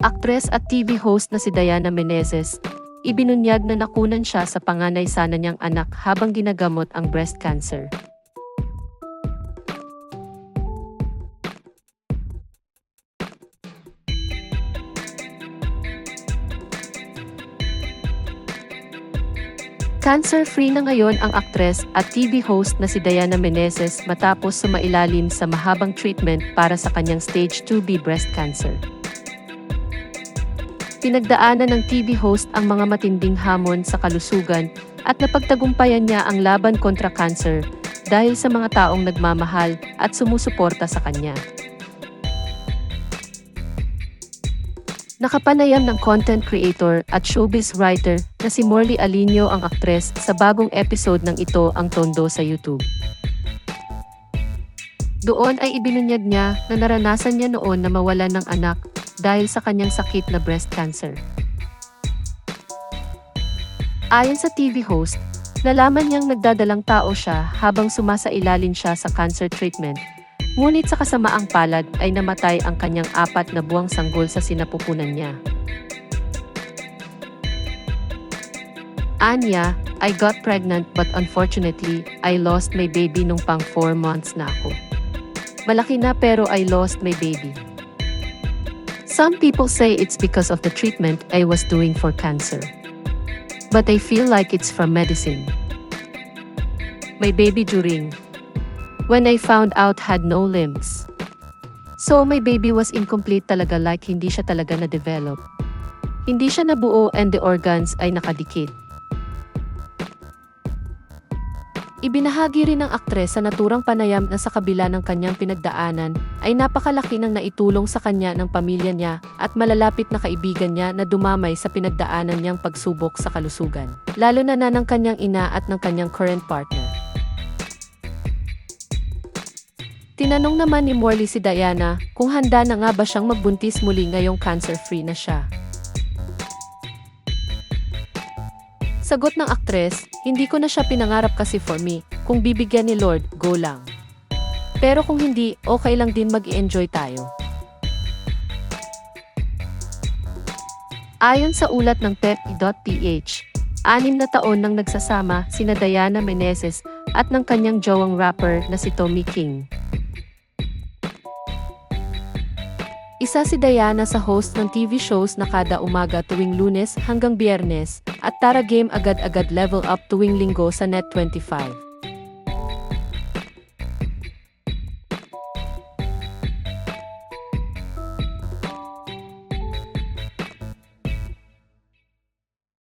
aktres at TV host na si Diana Meneses, ibinunyag na nakunan siya sa panganay sana niyang anak habang ginagamot ang breast cancer. Cancer-free na ngayon ang aktres at TV host na si Diana Meneses matapos sumailalim sa mahabang treatment para sa kanyang stage 2B breast cancer. Pinagdaanan ng TV host ang mga matinding hamon sa kalusugan at napagtagumpayan niya ang laban kontra cancer dahil sa mga taong nagmamahal at sumusuporta sa kanya. Nakapanayam ng content creator at showbiz writer na si Morley Alinio ang aktres sa bagong episode ng Ito Ang Tondo sa YouTube. Doon ay ibinunyag niya na naranasan niya noon na mawalan ng anak dahil sa kanyang sakit na breast cancer. Ayon sa TV host, nalaman niyang nagdadalang tao siya habang sumasailalim siya sa cancer treatment. Ngunit sa kasamaang palad ay namatay ang kanyang 4 na buwang sanggol sa sinapupunan niya. Anya, I got pregnant but unfortunately, I lost my baby nung pang 4 months na ako. Malaki na pero I lost my baby. Some people say it's because of the treatment I was doing for cancer. But I feel like it's from medicine. My baby during when I found out had no limbs. So my baby was incomplete talaga, like hindi siya talaga na-develop. Hindi siya nabuo and the organs ay nakadikit. Ibinahagi rin ng aktres sa naturang panayam na sa kabila ng kanyang pinagdaanan, ay napakalaki ng naitulong sa kanya ng pamilya niya at malalapit na kaibigan niya na dumamay sa pinagdaanan niyang pagsubok sa kalusugan, lalo na ng kanyang ina at ng kanyang current partner. Tinanong naman ni Morley si Diana kung handa na nga ba siyang magbuntis muli ngayong cancer-free na siya. Sagot ng aktres, hindi ko na siya pinangarap kasi for me, kung bibigyan ni Lord, go lang. Pero kung hindi, okay lang din mag-i-enjoy tayo. Ayon sa ulat ng Pep.ph, 6 na taon nang nagsasama sina Diana Meneses at ng kanyang jowang rapper na si Tommy King. Isa si Diana sa host ng TV shows na kada umaga tuwing Lunes hanggang Biyernes at Tara Game Agad-Agad Level Up tuwing Linggo sa Net25.